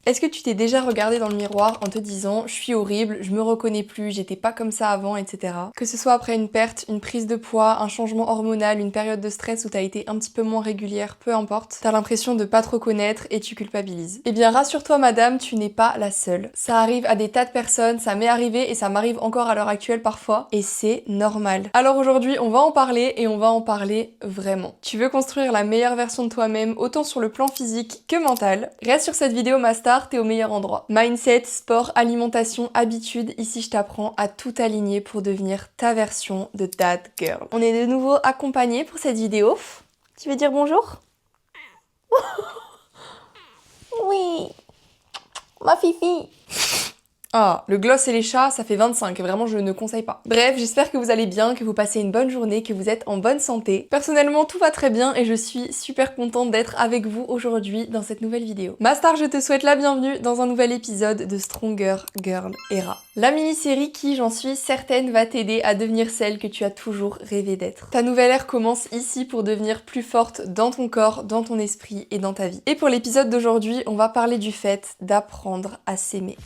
Est-ce que tu t'es déjà regardé dans le miroir en te disant « je suis horrible, je me reconnais plus, j'étais pas comme ça avant, etc. » Que ce soit après une perte, une prise de poids, un changement hormonal, une période de stress où t'as été un petit peu moins régulière, peu importe, t'as l'impression de pas te reconnaître et tu culpabilises. Eh bien rassure-toi madame, tu n'es pas la seule. Ça arrive à des tas de personnes, ça m'est arrivé et ça m'arrive encore à l'heure actuelle parfois, et c'est normal. Alors aujourd'hui on va en parler et on va en parler vraiment. Tu veux construire la meilleure version de toi-même, autant sur le plan physique que mental? Reste sur cette vidéo ma star, t'es au meilleur endroit. Mindset, sport, alimentation, habitude, ici je t'apprends à tout aligner pour devenir ta version de that girl. On est de nouveau accompagnés pour cette vidéo. Tu veux dire bonjour? Oui, ma fifi. Ah, le gloss et les chats, ça fait 25, et vraiment je ne conseille pas. Bref, j'espère que vous allez bien, que vous passez une bonne journée, que vous êtes en bonne santé. Personnellement, tout va très bien et je suis super contente d'être avec vous aujourd'hui dans cette nouvelle vidéo. Ma star, je te souhaite la bienvenue dans un nouvel épisode de Stronger Girl Era. La mini-série qui, j'en suis certaine, va t'aider à devenir celle que tu as toujours rêvé d'être. Ta nouvelle ère commence ici pour devenir plus forte dans ton corps, dans ton esprit et dans ta vie. Et pour l'épisode d'aujourd'hui, on va parler du fait d'apprendre à s'aimer.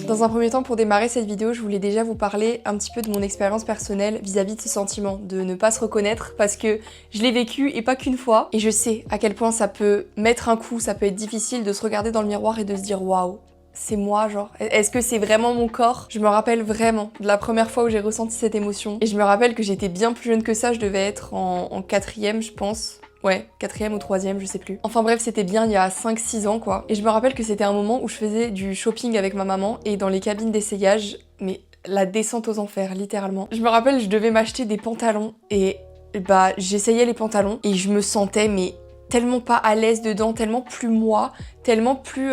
Dans un premier temps, pour démarrer cette vidéo, je voulais déjà vous parler un petit peu de mon expérience personnelle vis-à-vis de ce sentiment de ne pas se reconnaître parce que je l'ai vécu et pas qu'une fois. Et je sais à quel point ça peut mettre un coup, ça peut être difficile de se regarder dans le miroir et de se dire waouh, c'est moi genre. Est-ce que c'est vraiment mon corps? Je me rappelle vraiment de la première fois où j'ai ressenti cette émotion. Et je me rappelle que j'étais bien plus jeune que ça, je devais être en quatrième je pense. Ouais, quatrième ou troisième, je sais plus. Enfin bref, c'était bien il y a 5-6 ans quoi. Et je me rappelle que c'était un moment où je faisais du shopping avec ma maman et dans les cabines d'essayage, mais la descente aux enfers, littéralement. Je me rappelle, je devais m'acheter des pantalons et bah j'essayais les pantalons et je me sentais mais tellement pas à l'aise dedans, tellement plus moi, tellement plus...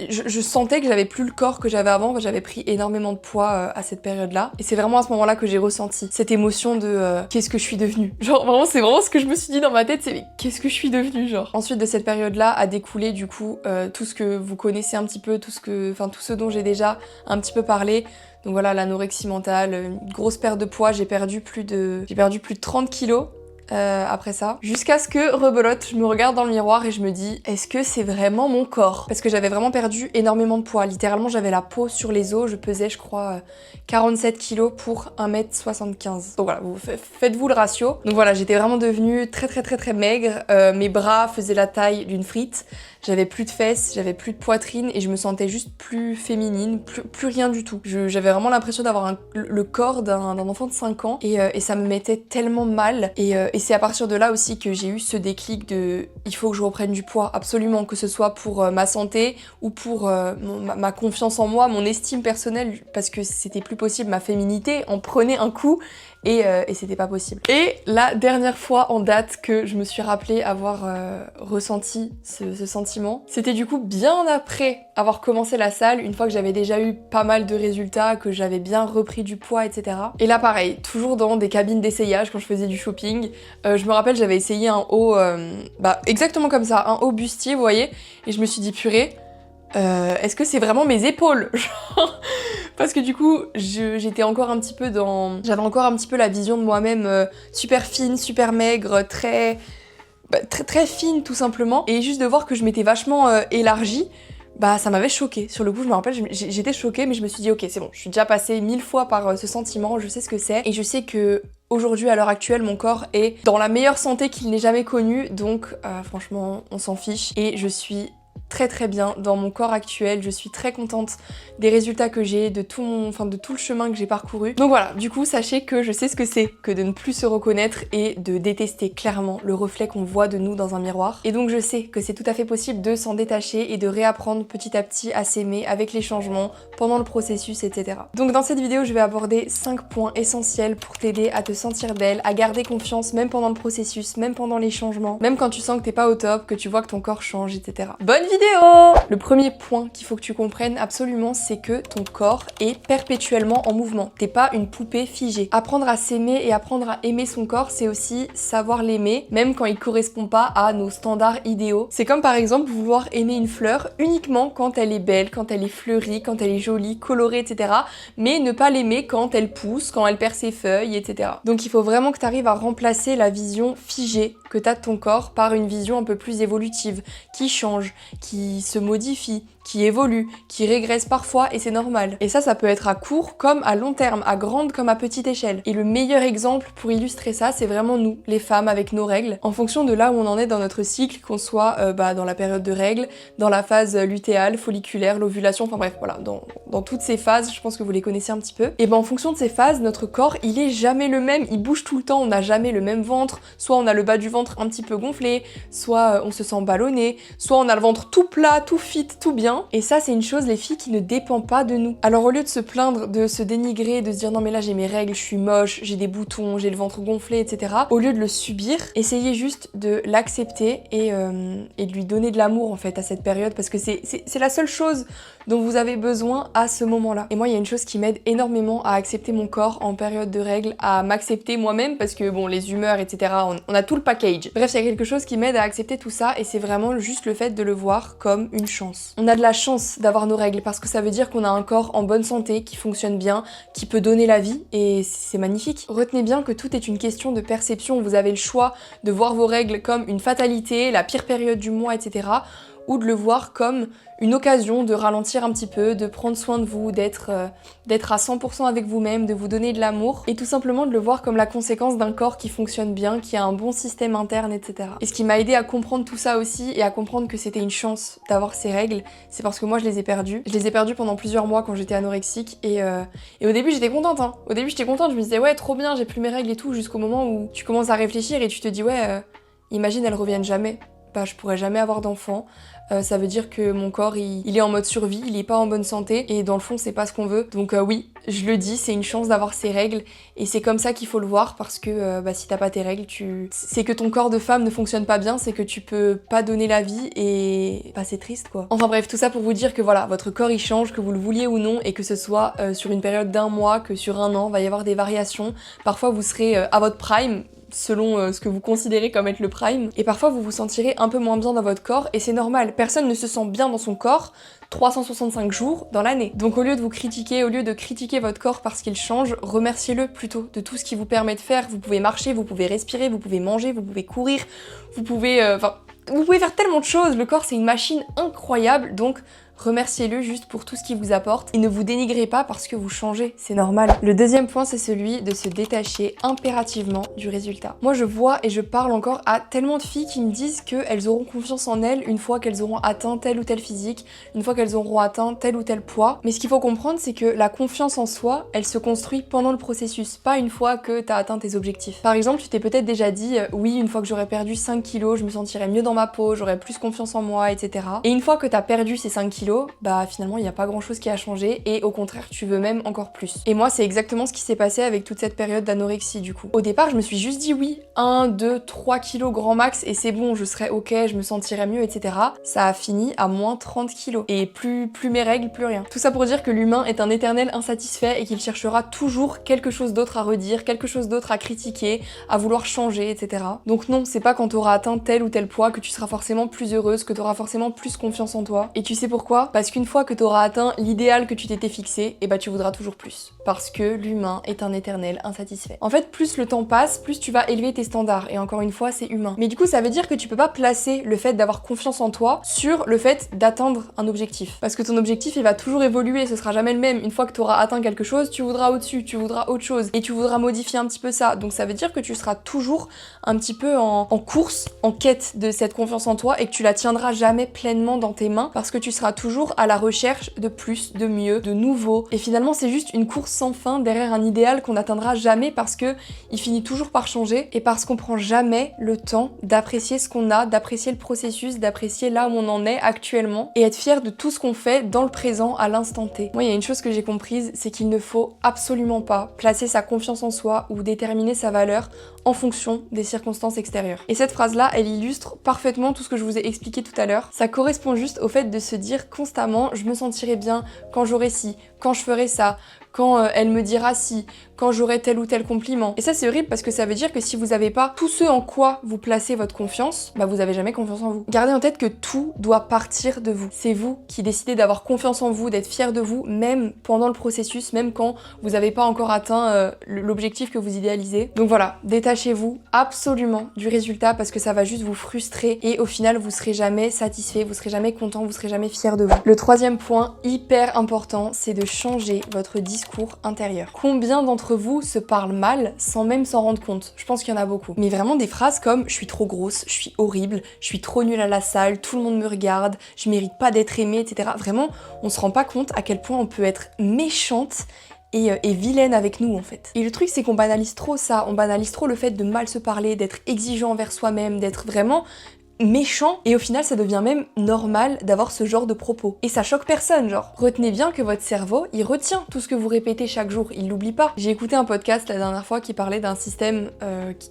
Je sentais que j'avais plus le corps que j'avais avant, j'avais pris énormément de poids à cette période-là. Et c'est vraiment à ce moment-là que j'ai ressenti cette émotion de qu'est-ce que je suis devenue. Genre vraiment, c'est vraiment ce que je me suis dit dans ma tête, c'est mais qu'est-ce que je suis devenue, genre. Ensuite de cette période-là a découlé du coup tout ce que vous connaissez un petit peu, tout ce dont j'ai déjà un petit peu parlé. Donc voilà, l'anorexie mentale, une grosse perte de poids, j'ai perdu plus de 30 kilos. Après ça, jusqu'à ce que rebelote, je me regarde dans le miroir et je me dis est-ce que c'est vraiment mon corps? Parce que j'avais vraiment perdu énormément de poids, littéralement j'avais la peau sur les os, je pesais je crois 47 kilos pour 1m75. Donc voilà, faites-vous le ratio. Donc voilà, j'étais vraiment devenue très maigre, mes bras faisaient la taille d'une frite, j'avais plus de fesses, j'avais plus de poitrine et je me sentais juste plus féminine, plus rien du tout. J'avais vraiment l'impression d'avoir le corps d'un enfant de 5 ans et ça me mettait tellement mal et c'est à partir de là aussi que j'ai eu ce déclic de il faut que je reprenne du poids, absolument, que ce soit pour ma santé ou pour ma confiance en moi, mon estime personnelle, parce que c'était plus possible, ma féminité en prenait un coup et c'était pas possible. Et la dernière fois en date que je me suis rappelé avoir ressenti ce sentiment, c'était du coup bien après avoir commencé la salle, une fois que j'avais déjà eu pas mal de résultats, que j'avais bien repris du poids, etc. Et là pareil, toujours dans des cabines d'essayage quand je faisais du shopping, je me rappelle j'avais essayé un haut, exactement comme ça, un haut bustier, vous voyez, et je me suis dit purée, est-ce que c'est vraiment mes épaules? Parce que du coup, j'étais encore un petit peu dans... J'avais encore un petit peu la vision de moi-même super fine, super maigre, très fine tout simplement. Et juste de voir que je m'étais vachement élargie, bah ça m'avait choquée. Sur le coup, je me rappelle, j'étais choquée, mais je me suis dit ok, c'est bon, je suis déjà passée 1000 fois par ce sentiment, je sais ce que c'est. Et je sais que aujourd'hui, à l'heure actuelle, mon corps est dans la meilleure santé qu'il n'ait jamais connue. Donc franchement, on s'en fiche. Et je suis très bien dans mon corps actuel, je suis très contente des résultats que j'ai, de tout le chemin que j'ai parcouru. Donc voilà, du coup sachez que je sais ce que c'est que de ne plus se reconnaître et de détester clairement le reflet qu'on voit de nous dans un miroir. Et donc je sais que c'est tout à fait possible de s'en détacher et de réapprendre petit à petit à s'aimer avec les changements pendant le processus, etc. Donc dans cette vidéo, je vais aborder 5 points essentiels pour t'aider à te sentir belle, à garder confiance même pendant le processus, même pendant les changements, même quand tu sens que t'es pas au top, que tu vois que ton corps change, etc. Bonne vidéo! vidéo. Le premier point qu'il faut que tu comprennes absolument, c'est que ton corps est perpétuellement en mouvement. T'es pas une poupée figée. Apprendre à s'aimer et apprendre à aimer son corps, c'est aussi savoir l'aimer, même quand il correspond pas à nos standards idéaux. C'est comme par exemple vouloir aimer une fleur uniquement quand elle est belle, quand elle est fleurie, quand elle est jolie, colorée, etc. Mais ne pas l'aimer quand elle pousse, quand elle perd ses feuilles, etc. Donc il faut vraiment que tu arrives à remplacer la vision figée que tu as de ton corps par une vision un peu plus évolutive, qui change, qui se modifie, qui évolue, qui régresse parfois et c'est normal. Et ça peut être à court comme à long terme, à grande comme à petite échelle. Et le meilleur exemple pour illustrer ça, c'est vraiment nous, les femmes, avec nos règles. En fonction de là où on en est dans notre cycle, qu'on soit dans la période de règles, dans la phase lutéale, folliculaire, l'ovulation, enfin bref, voilà, dans toutes ces phases, je pense que vous les connaissez un petit peu. Et ben en fonction de ces phases, notre corps, il est jamais le même, il bouge tout le temps, on n'a jamais le même ventre, soit on a le bas du ventre un petit peu gonflé, soit on se sent ballonné, soit on a le ventre tout plat, tout fit, tout bien. Et ça, c'est une chose, les filles, qui ne dépend pas de nous. Alors au lieu de se plaindre, de se dénigrer, de se dire non mais là j'ai mes règles, je suis moche, j'ai des boutons, j'ai le ventre gonflé, etc. Au lieu de le subir, essayez juste de l'accepter et de lui donner de l'amour en fait à cette période, parce que c'est la seule chose dont vous avez besoin à ce moment-là. Et moi, il y a une chose qui m'aide énormément à accepter mon corps en période de règles, à m'accepter moi-même, parce que bon, les humeurs, etc., on a tout le package. Bref, il y a quelque chose qui m'aide à accepter tout ça, et c'est vraiment juste le fait de le voir comme une chance. On a de la chance d'avoir nos règles, parce que ça veut dire qu'on a un corps en bonne santé, qui fonctionne bien, qui peut donner la vie, et c'est magnifique. Retenez bien que tout est une question de perception. Vous avez le choix de voir vos règles comme une fatalité, la pire période du mois, etc., ou de le voir comme une occasion de ralentir un petit peu, de prendre soin de vous, d'être à 100% avec vous-même, de vous donner de l'amour, et tout simplement de le voir comme la conséquence d'un corps qui fonctionne bien, qui a un bon système interne, etc. Et ce qui m'a aidé à comprendre tout ça aussi, et à comprendre que c'était une chance d'avoir ces règles, c'est parce que moi je les ai perdues. Je les ai perdues pendant plusieurs mois quand j'étais anorexique, et au début j'étais contente, hein. Au début j'étais contente, je me disais ouais trop bien, j'ai plus mes règles et tout, jusqu'au moment où tu commences à réfléchir et tu te dis ouais, imagine elles reviennent jamais. Bah, je pourrais jamais avoir d'enfant, ça veut dire que mon corps il est en mode survie, il est pas en bonne santé et dans le fond c'est pas ce qu'on veut. Donc oui, je le dis, c'est une chance d'avoir ces règles et c'est comme ça qu'il faut le voir, parce que si t'as pas tes règles, c'est que ton corps de femme ne fonctionne pas bien, c'est que tu peux pas donner la vie et bah c'est triste quoi. Enfin bref, tout ça pour vous dire que voilà, votre corps il change, que vous le vouliez ou non, et que ce soit sur une période d'un mois, que sur un an, va y avoir des variations. Parfois vous serez à votre prime, selon ce que vous considérez comme être le prime, et parfois vous vous sentirez un peu moins bien dans votre corps, et c'est normal, personne ne se sent bien dans son corps 365 jours dans l'année. Donc au lieu de vous critiquer, au lieu de critiquer votre corps parce qu'il change, remerciez-le plutôt de tout ce qu'il vous permet de faire. Vous pouvez marcher, vous pouvez respirer, vous pouvez manger, vous pouvez courir, vous pouvez faire tellement de choses. Le corps c'est une machine incroyable, donc remerciez-le juste pour tout ce qu'il vous apporte et ne vous dénigrez pas parce que vous changez, c'est normal. Le deuxième point, c'est celui de se détacher impérativement du résultat. Moi, je vois et je parle encore à tellement de filles qui me disent qu'elles auront confiance en elles une fois qu'elles auront atteint tel ou tel physique, une fois qu'elles auront atteint tel ou tel poids. Mais ce qu'il faut comprendre, c'est que la confiance en soi, elle se construit pendant le processus, pas une fois que t'as atteint tes objectifs. Par exemple, tu t'es peut-être déjà dit, oui, une fois que j'aurai perdu 5 kilos, je me sentirai mieux dans ma peau, j'aurai plus confiance en moi, etc. Et une fois que t'as perdu ces 5 kilos, bah finalement il n'y a pas grand chose qui a changé et au contraire tu veux même encore plus. Et moi c'est exactement ce qui s'est passé avec toute cette période d'anorexie du coup. Au départ je me suis juste dit oui, 1, 2, 3 kilos grand max et c'est bon, je serai ok, je me sentirai mieux, etc. Ça a fini à moins 30 kilos et plus mes règles, plus rien. Tout ça pour dire que l'humain est un éternel insatisfait et qu'il cherchera toujours quelque chose d'autre à redire, quelque chose d'autre à critiquer, à vouloir changer, etc. Donc non, c'est pas quand t'auras atteint tel ou tel poids que tu seras forcément plus heureuse, que t'auras forcément plus confiance en toi. Et tu sais pourquoi ? Parce qu'une fois que tu auras atteint l'idéal que tu t'étais fixé, et bah tu voudras toujours plus. Parce que l'humain est un éternel insatisfait. En fait, plus le temps passe, plus tu vas élever tes standards. Et encore une fois, c'est humain. Mais du coup, ça veut dire que tu peux pas placer le fait d'avoir confiance en toi sur le fait d'atteindre un objectif. Parce que ton objectif, il va toujours évoluer, ce sera jamais le même. Une fois que tu auras atteint quelque chose, tu voudras au-dessus, tu voudras autre chose. Et tu voudras modifier un petit peu ça. Donc ça veut dire que tu seras toujours un petit peu en course, en quête de cette confiance en toi et que tu la tiendras jamais pleinement dans tes mains parce que tu seras toujours à la recherche de plus, de mieux, de nouveau. Et finalement, c'est juste une course sans fin derrière un idéal qu'on n'atteindra jamais parce que il finit toujours par changer et parce qu'on prend jamais le temps d'apprécier ce qu'on a, d'apprécier le processus, d'apprécier là où on en est actuellement et être fier de tout ce qu'on fait dans le présent à l'instant T. Moi, il y a une chose que j'ai comprise, c'est qu'il ne faut absolument pas placer sa confiance en soi ou déterminer sa valeur en fonction des circonstances extérieures. Et cette phrase-là, elle illustre parfaitement tout ce que je vous ai expliqué tout à l'heure. Ça correspond juste au fait de se dire constamment je me sentirai bien quand j'aurai ci, quand je ferai ça, quand elle me dira si, quand j'aurai tel ou tel compliment. Et ça c'est horrible parce que ça veut dire que si vous n'avez pas tout ce en quoi vous placez votre confiance, bah vous avez jamais confiance en vous. Gardez en tête que tout doit partir de vous. C'est vous qui décidez d'avoir confiance en vous, d'être fier de vous, même pendant le processus, même quand vous n'avez pas encore atteint l'objectif que vous idéalisez. Donc voilà, détachez-vous absolument du résultat parce que ça va juste vous frustrer et au final vous serez jamais satisfait, vous serez jamais content, vous serez jamais fier de vous. Le troisième point hyper important, c'est de changer votre discours intérieur. Combien d'entre vous se parlent mal sans même s'en rendre compte? Je pense qu'il y en a beaucoup. Mais vraiment des phrases comme je suis trop grosse, je suis horrible, je suis trop nulle à la salle, tout le monde me regarde, je mérite pas d'être aimée, etc. Vraiment, on se rend pas compte à quel point on peut être méchante et vilaine avec nous en fait. Et le truc c'est qu'on banalise trop ça, on banalise trop le fait de mal se parler, d'être exigeant envers soi-même, d'être vraiment méchant et au final ça devient même normal d'avoir ce genre de propos. Et ça choque personne, genre. Retenez bien que votre cerveau, il retient tout ce que vous répétez chaque jour, il l'oublie pas. J'ai écouté un podcast la dernière fois qui parlait d'un système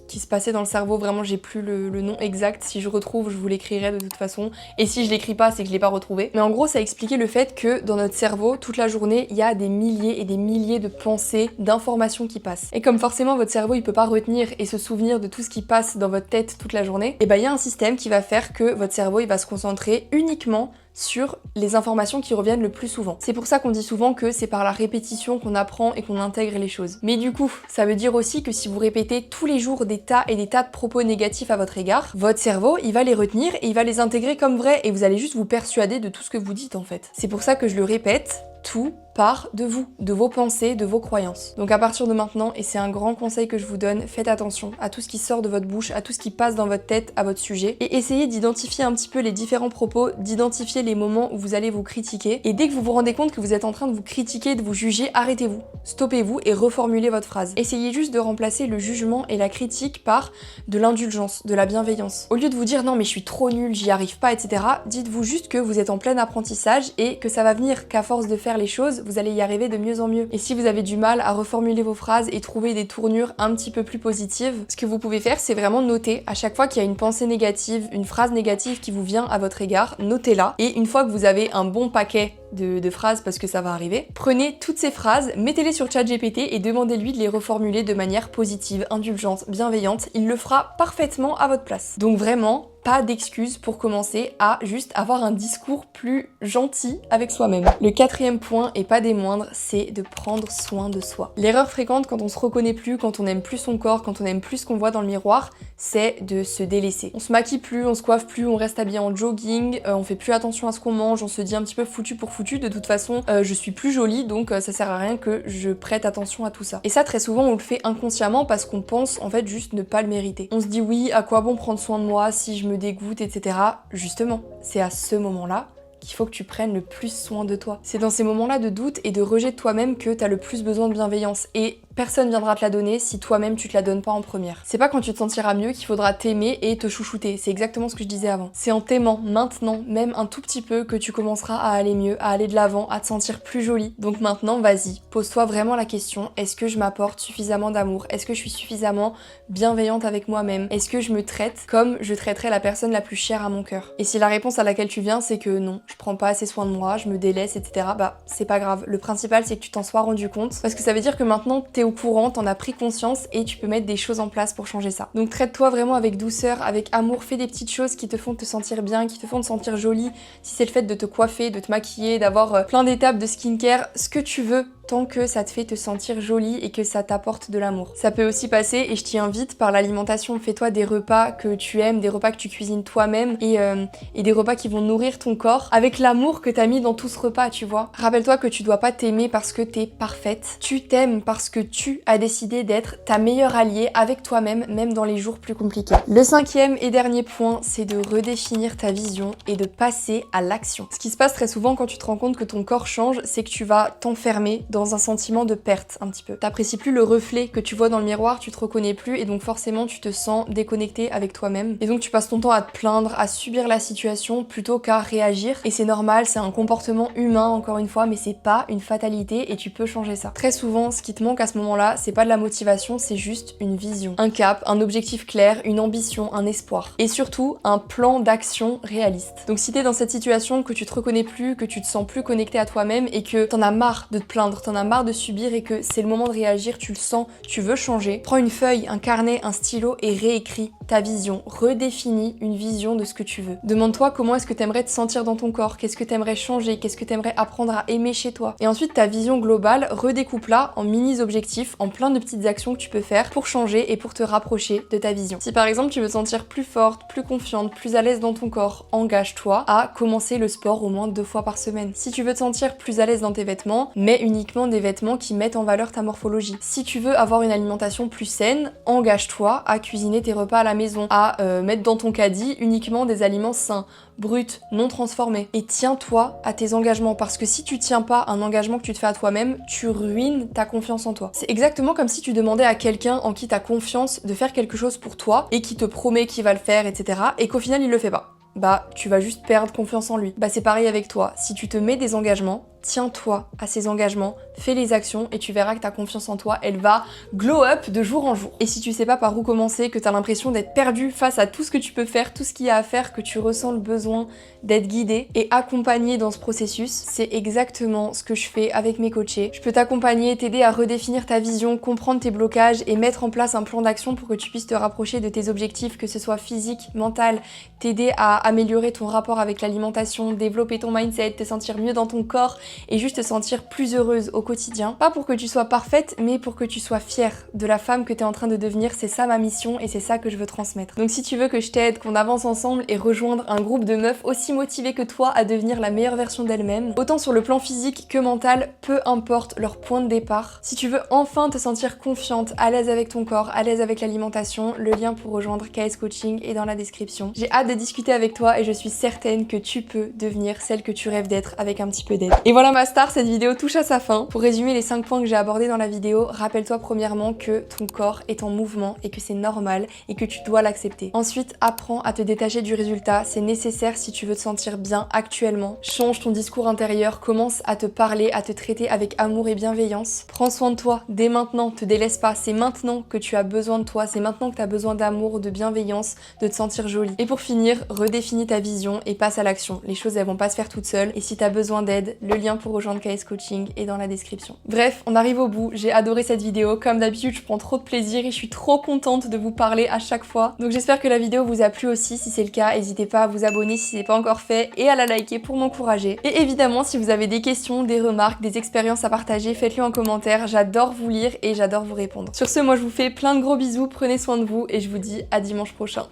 qui se passait dans le cerveau, vraiment j'ai plus le nom exact, si je retrouve je vous l'écrirai de toute façon, et si je l'écris pas c'est que je l'ai pas retrouvé. Mais en gros ça expliquait le fait que dans notre cerveau, toute la journée, il y a des milliers et des milliers de pensées, d'informations qui passent. Et comme forcément votre cerveau il peut pas retenir et se souvenir de tout ce qui passe dans votre tête toute la journée, et ben il y a un système qui va faire que votre cerveau il va se concentrer uniquement sur les informations qui reviennent le plus souvent. C'est pour ça qu'on dit souvent que c'est par la répétition qu'on apprend et qu'on intègre les choses. Mais du coup, ça veut dire aussi que si vous répétez tous les jours des tas et des tas de propos négatifs à votre égard, votre cerveau, il va les retenir et il va les intégrer comme vrais et vous allez juste vous persuader de tout ce que vous dites en fait. C'est pour ça que je le répète, tout part de vous, de vos pensées, de vos croyances. Donc à partir de maintenant, et c'est un grand conseil que je vous donne, faites attention à tout ce qui sort de votre bouche, à tout ce qui passe dans votre tête à votre sujet, et essayez d'identifier un petit peu les différents propos, d'identifier les moments où vous allez vous critiquer, et dès que vous vous rendez compte que vous êtes en train de vous critiquer, de vous juger, arrêtez-vous, stoppez-vous et reformulez votre phrase. Essayez juste de remplacer le jugement et la critique par de l'indulgence, de la bienveillance. Au lieu de vous dire non mais je suis trop nulle, j'y arrive pas, etc., dites-vous juste que vous êtes en plein apprentissage et que ça va venir, qu'à force de faire les choses, vous allez y arriver de mieux en mieux. Et si vous avez du mal à reformuler vos phrases et trouver des tournures un petit peu plus positives, ce que vous pouvez faire, c'est vraiment noter à chaque fois qu'il y a une pensée négative, une phrase négative qui vous vient à votre égard, notez-la. Et une fois que vous avez un bon paquet de phrases, parce que ça va arriver, prenez toutes ces phrases, mettez-les sur ChatGPT et demandez-lui de les reformuler de manière positive, indulgente, bienveillante. Il le fera parfaitement à votre place. Donc vraiment, pas d'excuses pour commencer à juste avoir un discours plus gentil avec soi-même. Le quatrième point, et pas des moindres, c'est de prendre soin de soi. L'erreur fréquente quand on se reconnaît plus, quand on n'aime plus son corps, quand on aime plus ce qu'on voit dans le miroir, c'est de se délaisser. On se maquille plus, on se coiffe plus, on reste habillé en jogging, on fait plus attention à ce qu'on mange, on se dit un petit peu foutu pour foutu, de toute façon je suis plus jolie donc ça sert à rien que je prête attention à tout ça. Et ça très souvent on le fait inconsciemment parce qu'on pense en fait juste ne pas le mériter. On se dit oui, à quoi bon prendre soin de moi si je me dégoûte, etc. Justement, c'est à ce moment-là qu'il faut que tu prennes le plus soin de toi. C'est dans ces moments-là de doute et de rejet de toi-même que t'as le plus besoin de bienveillance. Et personne viendra te la donner si toi-même tu te la donnes pas en première. C'est pas quand tu te sentiras mieux qu'il faudra t'aimer et te chouchouter. C'est exactement ce que je disais avant. C'est en t'aimant maintenant, même un tout petit peu, que tu commenceras à aller mieux, à aller de l'avant, à te sentir plus jolie. Donc maintenant, vas-y, pose-toi vraiment la question, est-ce que je m'apporte suffisamment d'amour? Est-ce que je suis suffisamment bienveillante avec moi-même? Est-ce que je me traite comme je traiterais la personne la plus chère à mon cœur? Et si la réponse à laquelle tu viens, c'est que non, je prends pas assez soin de moi, je me délaisse, etc., bah c'est pas grave. Le principal, c'est que tu t'en sois rendu compte, parce que ça veut dire que maintenant, t'es au courant, t'en as pris conscience et tu peux mettre des choses en place pour changer ça. Donc traite-toi vraiment avec douceur, avec amour, fais des petites choses qui te font te sentir bien, qui te font te sentir jolie. Si c'est le fait de te coiffer, de te maquiller, d'avoir plein d'étapes de skincare, ce que tu veux, tant que ça te fait te sentir jolie et que ça t'apporte de l'amour. Ça peut aussi passer, et je t'y invite, par l'alimentation. Fais-toi des repas que tu aimes, des repas que tu cuisines toi-même et des repas qui vont nourrir ton corps avec l'amour que t'as mis dans tout ce repas, tu vois. Rappelle-toi que tu dois pas t'aimer parce que t'es parfaite. Tu t'aimes parce que tu as décidé d'être ta meilleure alliée avec toi-même, même dans les jours plus compliqués. Le cinquième et dernier point, c'est de redéfinir ta vision et de passer à l'action. Ce qui se passe très souvent quand tu te rends compte que ton corps change, c'est que tu vas t'enfermer dans un sentiment de perte un petit peu. T'apprécies plus le reflet que tu vois dans le miroir, tu te reconnais plus et donc forcément tu te sens déconnecté avec toi-même. Et donc tu passes ton temps à te plaindre, à subir la situation plutôt qu'à réagir. Et c'est normal, c'est un comportement humain encore une fois, mais c'est pas une fatalité et tu peux changer ça. Très souvent, ce qui te manque à ce moment-là, c'est pas de la motivation, c'est juste une vision, un cap, un objectif clair, une ambition, un espoir. Et surtout, un plan d'action réaliste. Donc si t'es dans cette situation, que tu te reconnais plus, que tu te sens plus connecté à toi-même et que t'en as marre de te plaindre, t'en as marre de subir et que c'est le moment de réagir, tu le sens, tu veux changer, prends une feuille, un carnet, un stylo et réécris ta vision. Redéfinis une vision de ce que tu veux. Demande-toi comment est-ce que t'aimerais te sentir dans ton corps, qu'est-ce que t'aimerais changer, qu'est-ce que t'aimerais apprendre à aimer chez toi. Et ensuite, ta vision globale, redécoupe-la en mini-objectifs, en plein de petites actions que tu peux faire pour changer et pour te rapprocher de ta vision. Si par exemple tu veux te sentir plus forte, plus confiante, plus à l'aise dans ton corps, engage-toi à commencer le sport au moins 2 fois par semaine. Si tu veux te sentir plus à l'aise dans tes vêtements, mets uniquement des vêtements qui mettent en valeur ta morphologie. Si tu veux avoir une alimentation plus saine, engage-toi à cuisiner tes repas à la maison, à mettre dans ton caddie uniquement des aliments sains, bruts, non transformés. Et tiens-toi à tes engagements, parce que si tu tiens pas un engagement que tu te fais à toi-même, tu ruines ta confiance en toi. C'est exactement comme si tu demandais à quelqu'un en qui t'as confiance de faire quelque chose pour toi et qui te promet qu'il va le faire, etc. et qu'au final il le fait pas. Bah tu vas juste perdre confiance en lui. Bah c'est pareil avec toi. Si tu te mets des engagements, tiens-toi à ces engagements, fais les actions et tu verras que ta confiance en toi, elle va glow up de jour en jour. Et si tu sais pas par où commencer, que t'as l'impression d'être perdu face à tout ce que tu peux faire, tout ce qu'il y a à faire, que tu ressens le besoin d'être guidé et accompagné dans ce processus, c'est exactement ce que je fais avec mes coachés. Je peux t'accompagner, t'aider à redéfinir ta vision, comprendre tes blocages et mettre en place un plan d'action pour que tu puisses te rapprocher de tes objectifs, que ce soit physique, mental, t'aider à améliorer ton rapport avec l'alimentation, développer ton mindset, te sentir mieux dans ton corps et juste te sentir plus heureuse au quotidien. Pas pour que tu sois parfaite, mais pour que tu sois fière de la femme que tu es en train de devenir. C'est ça ma mission et c'est ça que je veux transmettre. Donc si tu veux que je t'aide, qu'on avance ensemble et rejoindre un groupe de meufs aussi motivées que toi à devenir la meilleure version d'elles-mêmes, autant sur le plan physique que mental, peu importe leur point de départ. Si tu veux enfin te sentir confiante, à l'aise avec ton corps, à l'aise avec l'alimentation, le lien pour rejoindre KS Coaching est dans la description. J'ai hâte de discuter avec toi et je suis certaine que tu peux devenir celle que tu rêves d'être avec un petit peu d'aide. Et voilà ma star, cette vidéo touche à sa fin. Pour résumer les 5 points que j'ai abordés dans la vidéo, rappelle-toi premièrement que ton corps est en mouvement et que c'est normal et que tu dois l'accepter. Ensuite, apprends à te détacher du résultat, c'est nécessaire si tu veux te sentir bien actuellement. Change ton discours intérieur, commence à te parler, à te traiter avec amour et bienveillance. Prends soin de toi dès maintenant, te délaisse pas, c'est maintenant que tu as besoin de toi, c'est maintenant que tu as besoin d'amour, de bienveillance, de te sentir jolie. Et pour finir, redéfinis ta vision et passe à l'action. Les choses elles vont pas se faire toutes seules et si tu as besoin d'aide, le lien pour rejoindre KS Coaching est dans la description. Bref, on arrive au bout, j'ai adoré cette vidéo, comme d'habitude je prends trop de plaisir et je suis trop contente de vous parler à chaque fois. Donc j'espère que la vidéo vous a plu aussi, si c'est le cas, n'hésitez pas à vous abonner si c'est pas encore fait et à la liker pour m'encourager. Et évidemment, si vous avez des questions, des remarques, des expériences à partager, faites-le en commentaire, j'adore vous lire et j'adore vous répondre. Sur ce, moi je vous fais plein de gros bisous, prenez soin de vous et je vous dis à dimanche prochain.